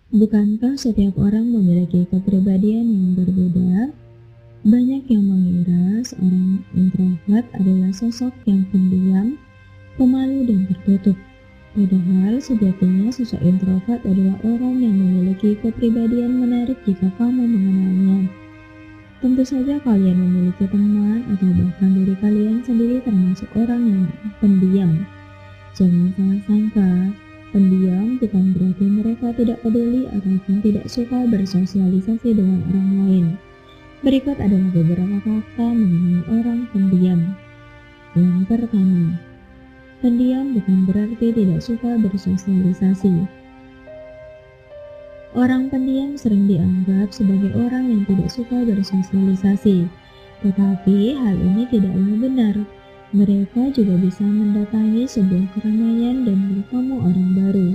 Bukankah setiap orang memiliki kepribadian yang berbeda? Banyak yang mengira seorang introvert adalah sosok yang pendiam, pemalu, dan tertutup. Padahal sejatinya sosok introvert adalah orang yang memiliki kepribadian menarik jika kamu mengenalnya. Tentu saja kalian memiliki teman atau bahkan diri kalian sendiri termasuk orang yang pendiam. Jangan salah sangka, pendiam bukan berarti mereka tidak peduli ataupun tidak suka bersosialisasi dengan orang lain. Berikut adalah beberapa fakta mengenai orang pendiam. Yang pertama, pendiam bukan berarti tidak suka bersosialisasi. Orang pendiam sering dianggap sebagai orang yang tidak suka bersosialisasi, tetapi hal ini tidaklah benar. Mereka juga bisa mendatangi sebuah keramaian dan bertemu orang baru.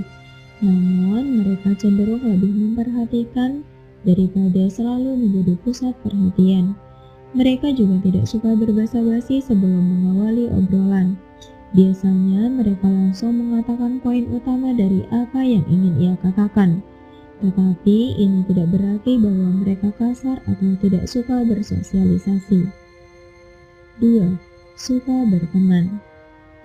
Namun, mereka cenderung lebih memperhatikan daripada selalu menjadi pusat perhatian. Mereka juga tidak suka berbasa-basi sebelum mengawali obrolan. Biasanya mereka langsung mengatakan poin utama dari apa yang ingin ia katakan. Tetapi ini tidak berarti bahwa mereka kasar atau tidak suka bersosialisasi. 2. Suka berteman.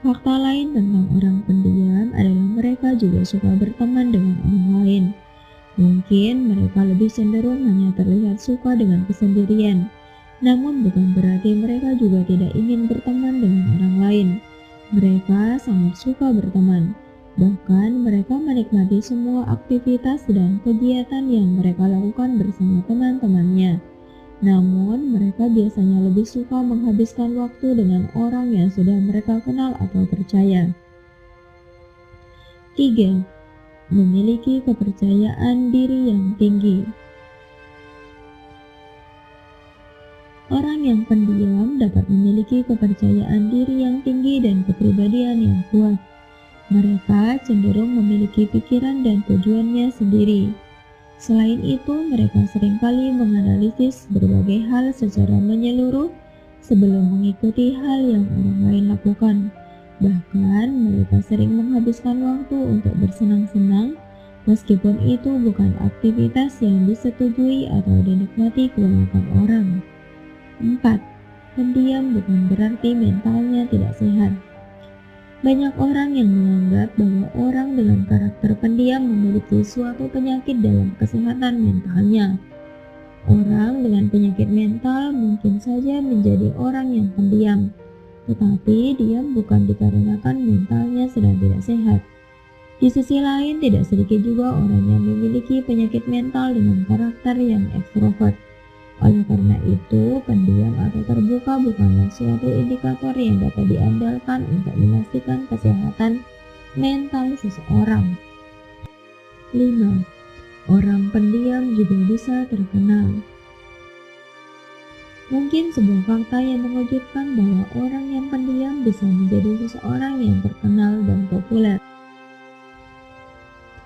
Fakta lain tentang orang pendiam adalah mereka juga suka berteman dengan orang lain. Mungkin mereka lebih cenderung hanya terlihat suka dengan kesendirian, namun bukan berarti mereka juga tidak ingin berteman dengan orang lain. Mereka sangat suka berteman. Bahkan mereka menikmati semua aktivitas dan kegiatan yang mereka lakukan bersama teman-temannya. Namun mereka biasanya lebih suka menghabiskan waktu dengan orang yang sudah mereka kenal atau percaya. 3. Memiliki kepercayaan diri yang tinggi. Orang yang pendiam dapat memiliki kepercayaan diri yang tinggi dan kepribadian yang kuat. Mereka cenderung memiliki pikiran dan tujuannya sendiri. Selain itu, mereka seringkali menganalisis berbagai hal secara menyeluruh sebelum mengikuti hal yang orang lain lakukan. Bahkan, mereka sering menghabiskan waktu untuk bersenang-senang, meskipun itu bukan aktivitas yang disetujui atau dinikmati kebanyakan orang. 4. Pendiam bukan berarti mentalnya tidak sehat. Banyak orang yang menganggap bahwa orang dengan karakter pendiam memiliki suatu penyakit dalam kesehatan mentalnya. Orang dengan penyakit mental mungkin saja menjadi orang yang pendiam, tetapi diam bukan dikarenakan mentalnya sedang tidak sehat. Di sisi lain, tidak sedikit juga orang yang memiliki penyakit mental dengan karakter yang ekstrovert. Oleh karena itu, pendiam atau terbuka bukanlah suatu indikator yang dapat diandalkan untuk memastikan kesehatan mental seseorang. 5. Orang pendiam juga bisa terkenal. Mungkin sebuah fakta yang mengejutkan bahwa orang yang pendiam bisa menjadi seseorang yang terkenal dan populer.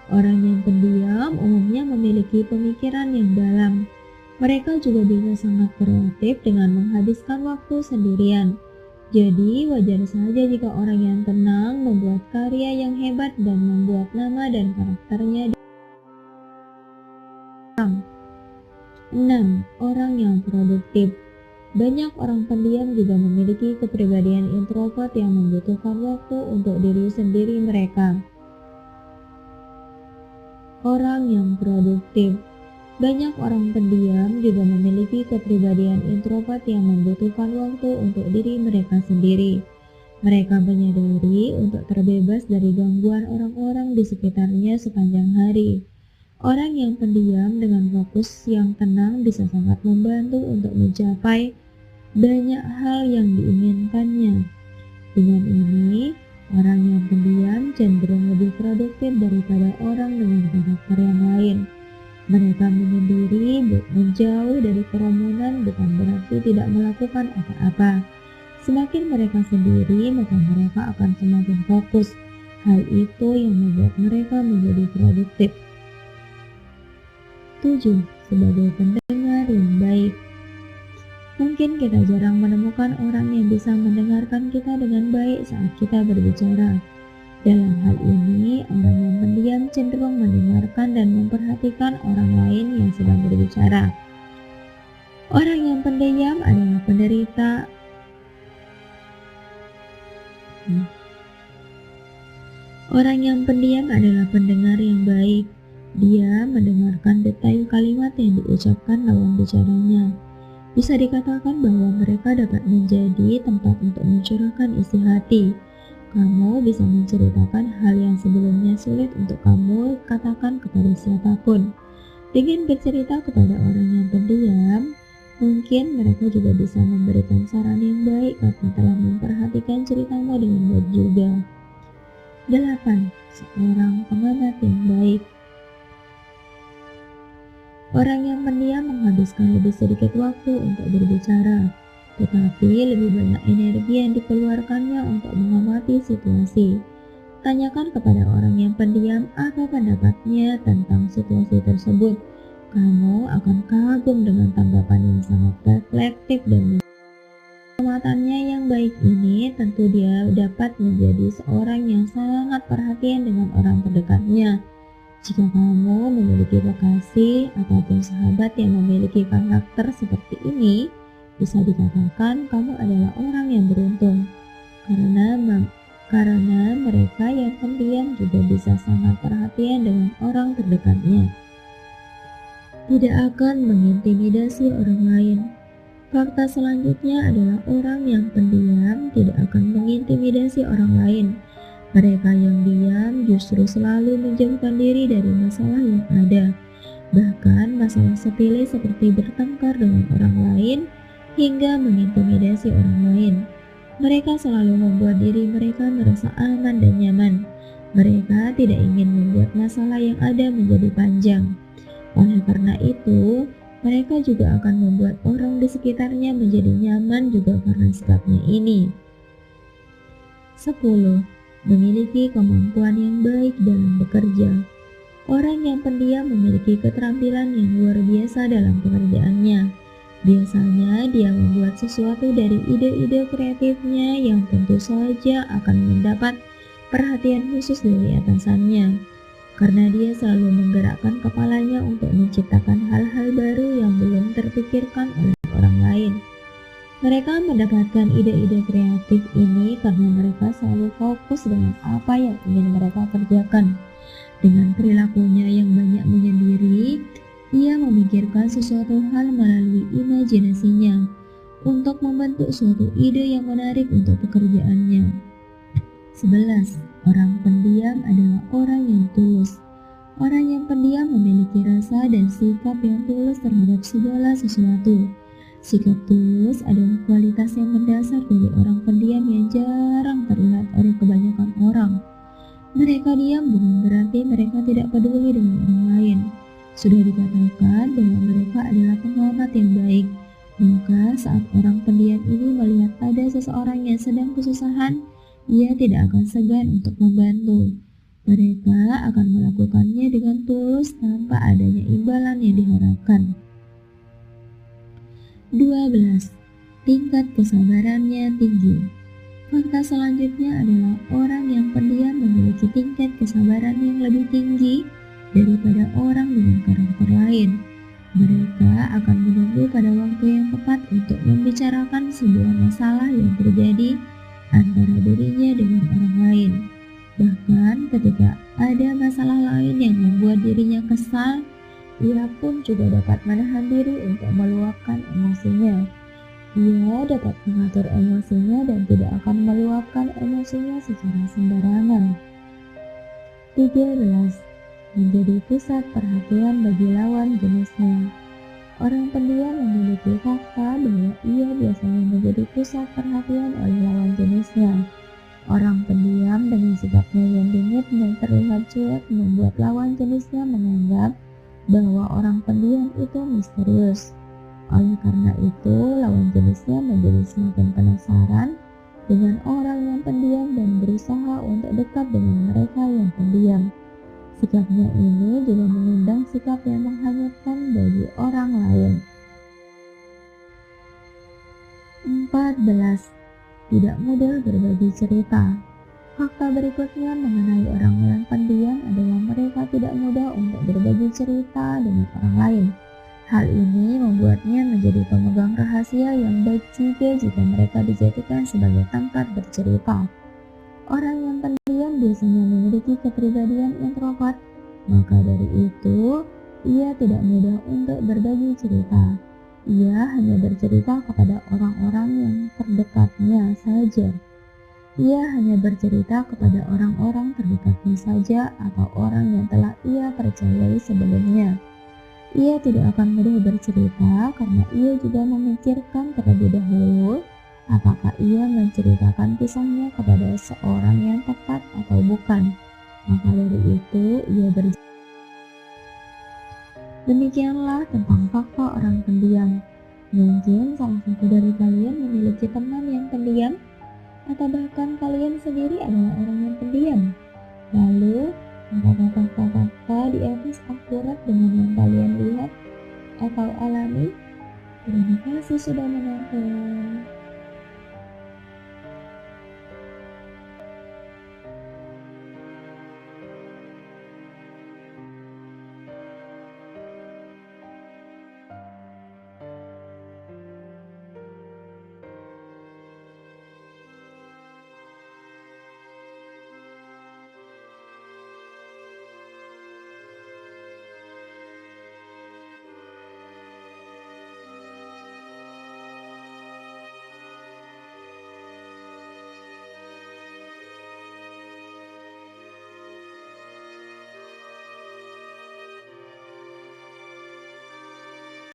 Orang yang pendiam umumnya memiliki pemikiran yang dalam. Mereka juga bisa sangat kreatif dengan menghabiskan waktu sendirian. Jadi wajar saja jika orang yang tenang membuat karya yang hebat dan membuat nama dan karakternya. 6. Orang yang produktif. Banyak orang pendiam juga memiliki kepribadian introvert yang membutuhkan waktu untuk diri sendiri mereka. Orang yang produktif. Banyak orang pendiam juga memiliki kepribadian introvert yang membutuhkan waktu untuk diri mereka sendiri. Mereka menyadari untuk terbebas dari gangguan orang-orang di sekitarnya sepanjang hari. Orang yang pendiam dengan fokus yang tenang bisa sangat membantu untuk mencapai banyak hal yang diinginkannya. Dengan ini, orang yang pendiam cenderung lebih produktif daripada orang dengan karakter yang lain. Mereka menyendiri, menjauh dari kerumunan bukan berarti tidak melakukan apa-apa. Semakin mereka sendiri, maka mereka akan semakin fokus. Hal itu yang membuat mereka menjadi produktif. 7. Sebagai pendengar yang baik. Mungkin kita jarang menemukan orang yang bisa mendengarkan kita dengan baik saat kita berbicara. Dalam hal ini, orang yang pendiam cenderung mendengarkan dan memperhatikan orang lain yang sedang berbicara. Orang yang pendiam adalah penderita. Orang yang pendiam adalah pendengar yang baik. Dia mendengarkan detail kalimat yang diucapkan lawan bicaranya. Bisa dikatakan bahwa mereka dapat menjadi tempat untuk mencurahkan isi hati. Kamu bisa menceritakan hal yang sebelumnya sulit untuk kamu katakan kepada siapapun. Dengan bercerita kepada orang yang pendiam, mungkin mereka juga bisa memberikan saran yang baik karena telah memperhatikan ceritamu dengan baik juga. 8. Seorang pengamat yang baik. Orang yang pendiam menghabiskan lebih sedikit waktu untuk berbicara, tetapi lebih banyak energi yang dikeluarkannya untuk mengamati situasi. Tanyakan kepada orang yang pendiam apa pendapatnya tentang situasi tersebut. Kamu akan kagum dengan tanggapan yang sangat reflektif dan pengamatannya yang baik ini. Tentu dia dapat menjadi seorang yang sangat perhatian dengan orang terdekatnya. Jika kamu memiliki kekasih ataupun sahabat yang memiliki karakter seperti ini, bisa dikatakan kamu adalah orang yang beruntung. Karena mereka yang pendiam juga bisa sangat perhatian dengan orang terdekatnya. Tidak akan mengintimidasi orang lain. Fakta selanjutnya adalah orang yang pendiam tidak akan mengintimidasi orang lain. Mereka yang diam justru selalu menjauhkan diri dari masalah yang ada. Bahkan masalah sepele seperti bertengkar dengan orang lain hingga mengintimidasi orang lain. Mereka selalu membuat diri mereka merasa aman dan nyaman. Mereka tidak ingin membuat masalah yang ada menjadi panjang. Oleh karena itu, mereka juga akan membuat orang di sekitarnya menjadi nyaman juga karena sikapnya ini. 10. Memiliki kemampuan yang baik dalam bekerja. Orang yang pendiam memiliki keterampilan yang luar biasa dalam pekerjaannya. Biasanya dia membuat sesuatu dari ide-ide kreatifnya yang tentu saja akan mendapat perhatian khusus dari atasannya. Karena dia selalu menggerakkan kepalanya untuk menciptakan hal-hal baru yang belum terpikirkan oleh orang lain. Mereka mendapatkan ide-ide kreatif ini karena mereka selalu fokus dengan apa yang ingin mereka kerjakan. Dengan perilakunya yang banyak menyendiri, ia memikirkan sesuatu hal melalui imajinasinya untuk membentuk suatu ide yang menarik untuk pekerjaannya. 11. Orang pendiam adalah orang yang tulus. Orang yang pendiam memiliki rasa dan sikap yang tulus terhadap segala sesuatu. Sikap tulus adalah kualitas yang mendasar dari orang pendiam yang jarang terlihat oleh kebanyakan orang. Mereka diam bukan berarti mereka tidak peduli dengan orang lain. Sudah dikatakan bahwa mereka adalah pengamat yang baik. Maka saat orang pendiam ini melihat ada seseorang yang sedang kesusahan, ia tidak akan segan untuk membantu. Mereka akan melakukannya dengan tulus tanpa adanya imbalan yang diharapkan. 12. Tingkat kesabarannya tinggi. Fakta selanjutnya adalah orang yang pendiam memiliki tingkat kesabaran yang lebih tinggi daripada orang dengan karakter lain. Mereka akan menunggu pada waktu yang tepat untuk membicarakan sebuah masalah yang terjadi antara dirinya dengan orang lain. Bahkan ketika ada masalah lain yang membuat dirinya kesal, ia pun juga dapat menahan diri untuk meluapkan emosinya. Ia dapat mengatur emosinya dan tidak akan meluapkan emosinya secara sembarangan. 13. Menjadi pusat perhatian bagi lawan jenisnya. Orang pendiam memiliki fakta bahwa ia biasanya menjadi pusat perhatian oleh lawan jenisnya. Orang pendiam dengan sikapnya yang dingin dan terlihat cuek membuat lawan jenisnya menganggap bahwa orang pendiam itu misterius. Oleh karena itu, lawan jenisnya menjadi semakin penasaran dengan orang yang pendiam dan berusaha untuk dekat dengan mereka yang pendiam. Sikapnya ini juga mengundang sikap yang menghanyutkan bagi orang lain. 14. Tidak mudah berbagi cerita. Fakta berikutnya mengenai orang yang pendiam adalah mereka tidak mudah untuk berbagi cerita dengan orang lain. Hal ini membuatnya menjadi pemegang rahasia yang baik juga jika mereka dijadikan sebagai tempat bercerita. Orang yang pendiam biasanya memiliki kepribadian introvert, maka dari itu ia tidak mudah untuk berbagi cerita. Ia hanya bercerita kepada orang-orang yang terdekatnya saja. Ia hanya bercerita kepada orang-orang terdekatnya saja atau orang yang telah ia percayai sebelumnya. Ia tidak akan mudah bercerita karena ia juga memikirkan terlebih dahulu apakah ia menceritakan kisahnya kepada seorang yang tepat atau bukan. Maka dari itu ia bercerita. Demikianlah tentang fakta orang pendiam. Mungkin salah satu dari kalian memiliki teman yang pendiam, atau bahkan kalian sendiri adalah orang yang pendiam. Lalu, apakah fakta-fakta di atas akurat dengan yang kalian lihat atau alami? Terima kasih sudah menonton.